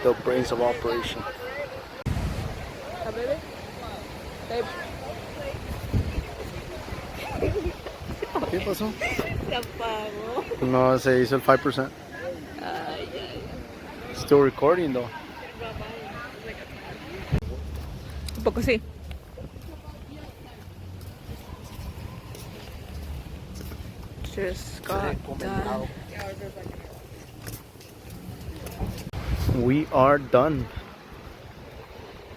the brains of operation. ¿Qué pasó? Se apagó. No, se hizo el 5%. Still recording though. Un poco sí. Just got done. We are done.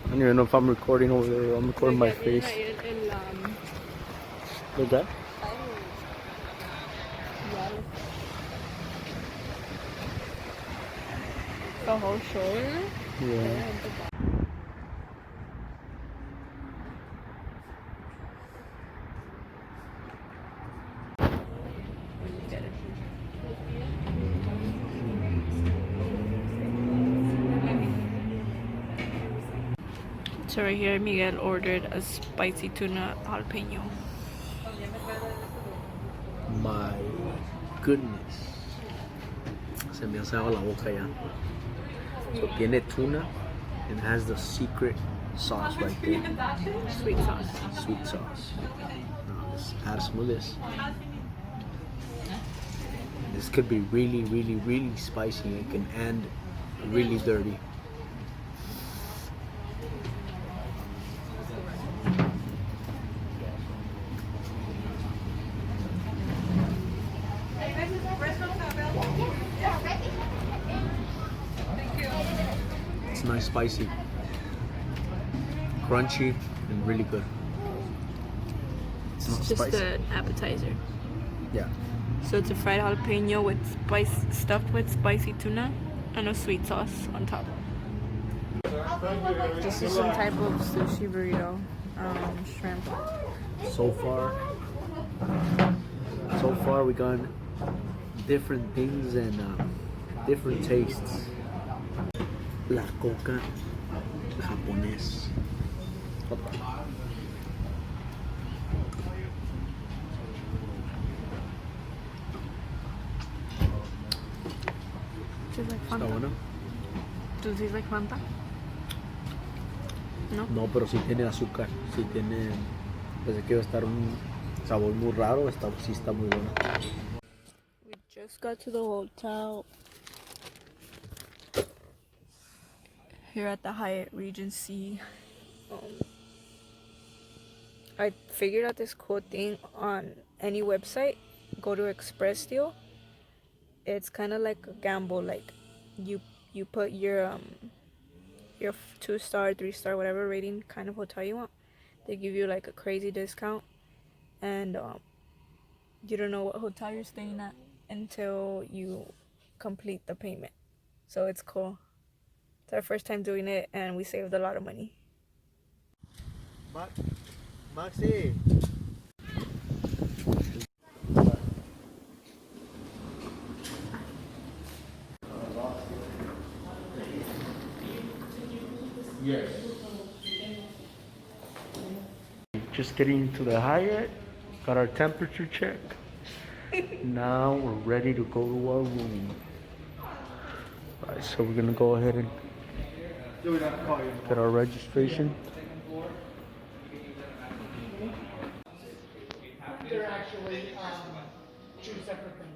I don't even know if I'm recording over there. I'm recording my face. What's that? The whole shoulder? Yeah. So right here, Miguel ordered a spicy tuna jalapeno. My goodness. Se me hace agua la boca ya. So tiene tuna and has the secret sauce right there. Sweet sauce. Sweet sauce. Now let's add some of this. This could be really, really, really spicy and really dirty. It's nice, spicy, crunchy, and really good. It's not Just spicy. an appetizer. Yeah. So it's a fried jalapeno with spice stuffed with spicy tuna and a sweet sauce on top. This is some type of sushi burrito, shrimp. So far we got different things and different tastes. La coca japonés. Tastes like Está Fanta. bueno. Does it taste like Fanta? No. No, pero sí tiene azúcar. Sí tiene. Pensé que iba a estar un sabor muy raro. Sí está muy bueno. We just got to the hotel here at the Hyatt Regency. I figured out this cool thing on any website. Go to Express Deal. It's kind of like a gamble. Like you put your 2-star, 3-star, whatever rating kind of hotel you want. They give you like a crazy discount, and you don't know what hotel you're staying at until you complete the payment. So it's cool. It's our first time doing it, and we saved a lot of money. Maxi. Yes. Just getting to the Hyatt. Got our temperature check. Now we're ready to go to our room. Alright, so we're gonna go ahead and get our registration. They're actually two separate things.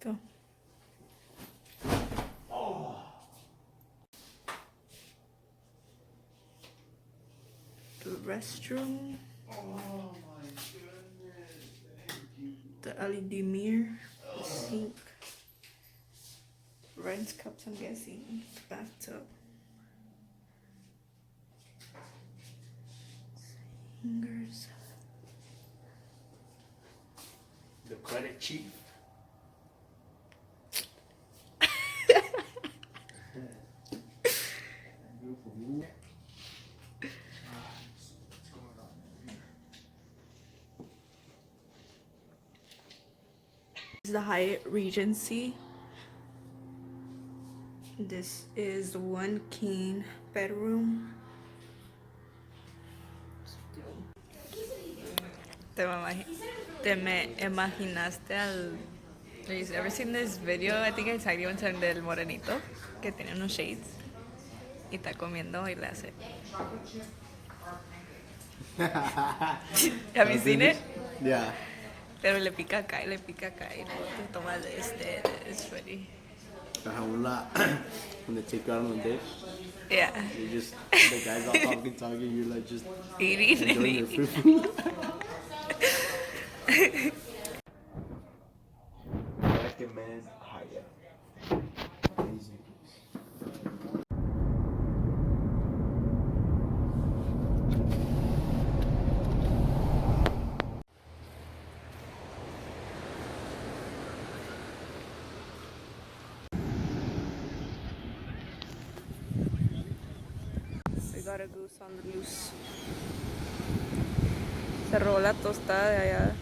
Go. The restroom. Oh my goodness. Thank you. The LED mirror. The sink. Rinse cups, I'm guessing. Bathtub. Fingers. The credit chief. This is the Hyatt Regency. This is the one king bedroom. Te me imaginaste al... Have you ever seen this video? I think I tagged you one time del morenito que tiene unos shades y está comiendo y le hace. Have you seen it? Yeah. Pero le pica acá y le pica acá y luego te toma de este. It's funny. When they take you out on a date, Yeah. you just, the guy's all talking, you're like just Eating and enjoying your eating. food. Recommend Hyatt. Amazing. We got a goose on the loose. Se robó la tostada de allá.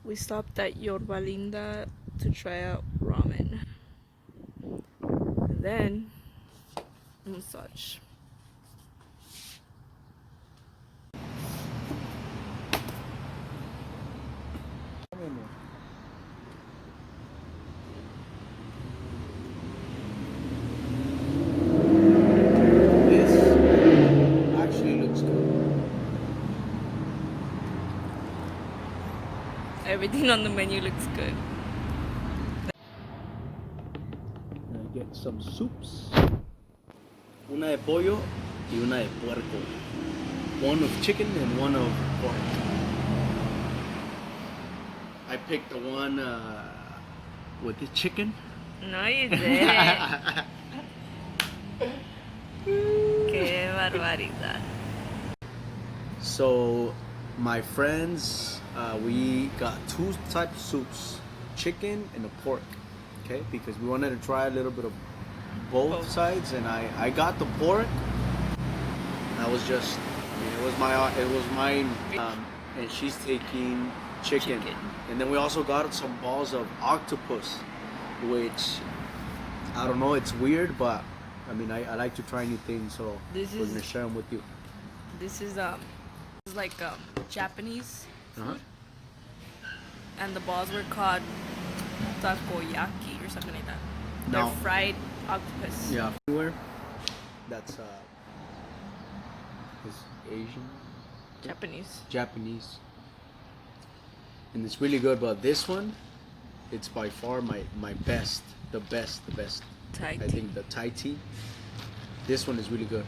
We stopped at Yorba Linda to try out ramen. And then, massage. This actually looks good. Everything on the menu looks good. I get some soups. Una de pollo y una de puerco. One of chicken and one of pork. I picked the one with the chicken. No, you didn't. Qué barbaridad. So, my friends, we got two types of soups, chicken and a pork, okay? Because we wanted to try a little bit of both sides, and I got the pork. I was just, I mean, it was mine, and she's taking chicken. And then we also got some balls of octopus, which I don't know, it's weird, but I mean, I like to try new things, so we're gonna share them with you. This is like Japanese food. And the balls were called takoyaki or something like that. They're No. fried octopus. Yeah, everywhere. That's is Asian, Japanese, and it's really good. But this one, it's by far my best, the best. Thai I tea. think the Thai tea. This one is really good.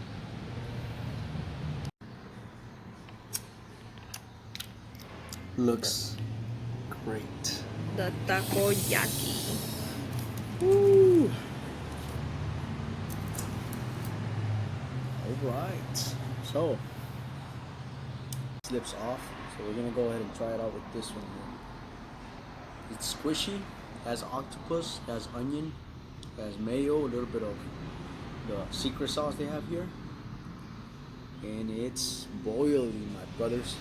Looks great. The takoyaki. Woo. All right. So slips off. So we're gonna go ahead and try it out with this one here. It's squishy. Has octopus. Has onion. Has mayo. A little bit of the secret sauce they have here. And it's boiling, my brothers.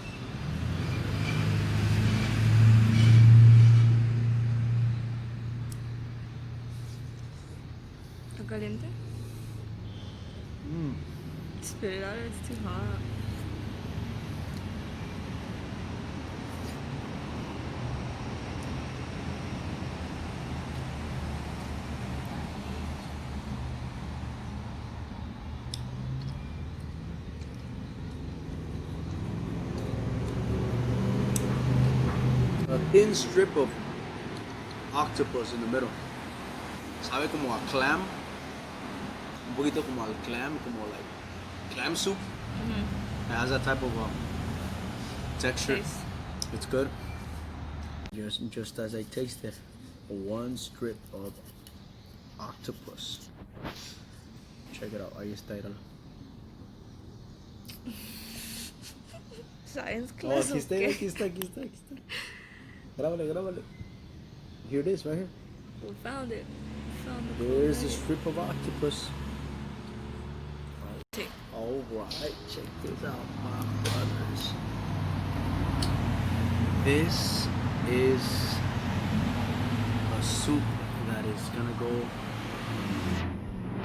¿Está caliente? Mm. Spit it out, it's too hot. A thin strip of octopus in the middle. Sabe como a clam. poquito como al clam, como like clam soup. It has that type of texture. Taste. It's good. Just as I tasted, one strip of octopus. Check it out. Ahí está, míralo. Science Oh, class. aquí está, ¿o qué? aquí está, aquí está, aquí está. Grábale. Here it is, right here. We found it. We found the There's a cool strip of octopus. nugget. Alright, check this out, my brothers. This is a soup that is gonna go.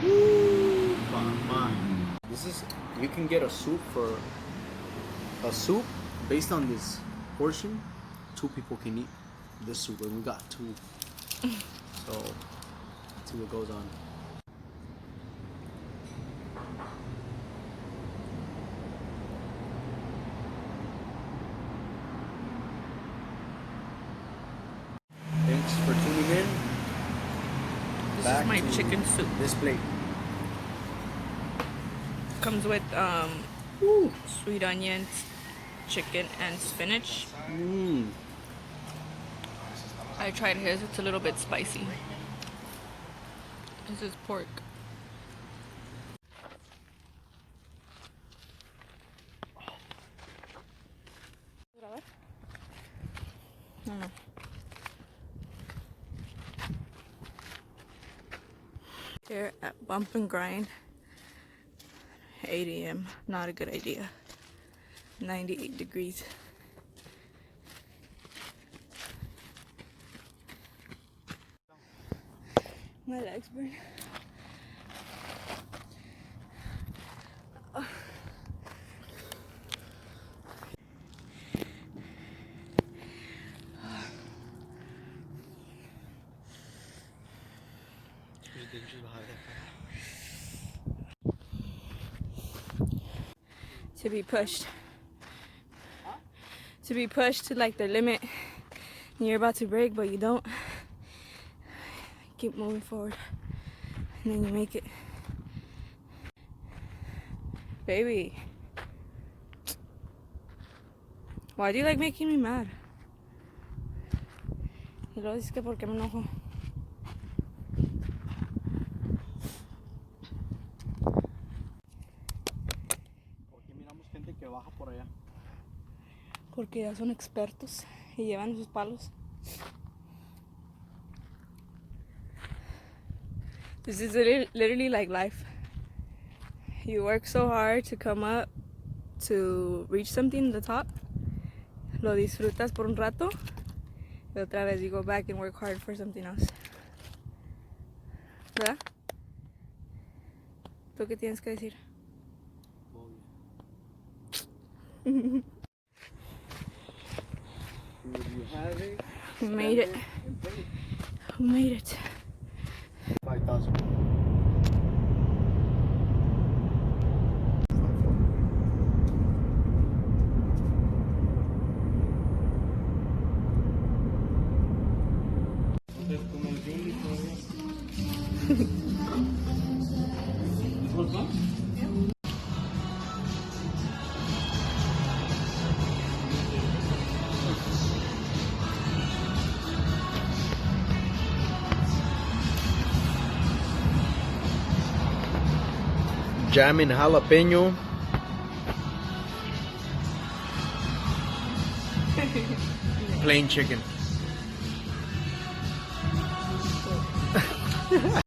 Woo, mama. This is, you can get a soup for a soup based on this portion. 2 people can eat this soup, and we got 2. So let's see what goes on. Thanks for tuning in. This Back is my to chicken soup. This plate. Comes with sweet onions, chicken, and spinach. Mmm. I tried his. It's a little bit spicy. This is pork. No. Here at Bump and Grind, 8 a.m. Not a good idea. 98 degrees. My legs burn. To be pushed. To be pushed to like the limit. And you're about to break, but you don't. Keep moving forward. And then you make it. Baby. Why do you like making me mad? Y luego dices que por qué me enojo. Porque miramos gente que baja por allá. Porque ya son expertos y llevan sus palos. This is literally like life. You work so hard to come up, to reach something at the top. Lo disfrutas por un rato. Y otra vez you go back and work hard for something else. ¿Verdad? ¿Tú qué tienes que decir? You have it. We made it. And pay it. We made it. 5,000. Jamming jalapeno. Plain chicken.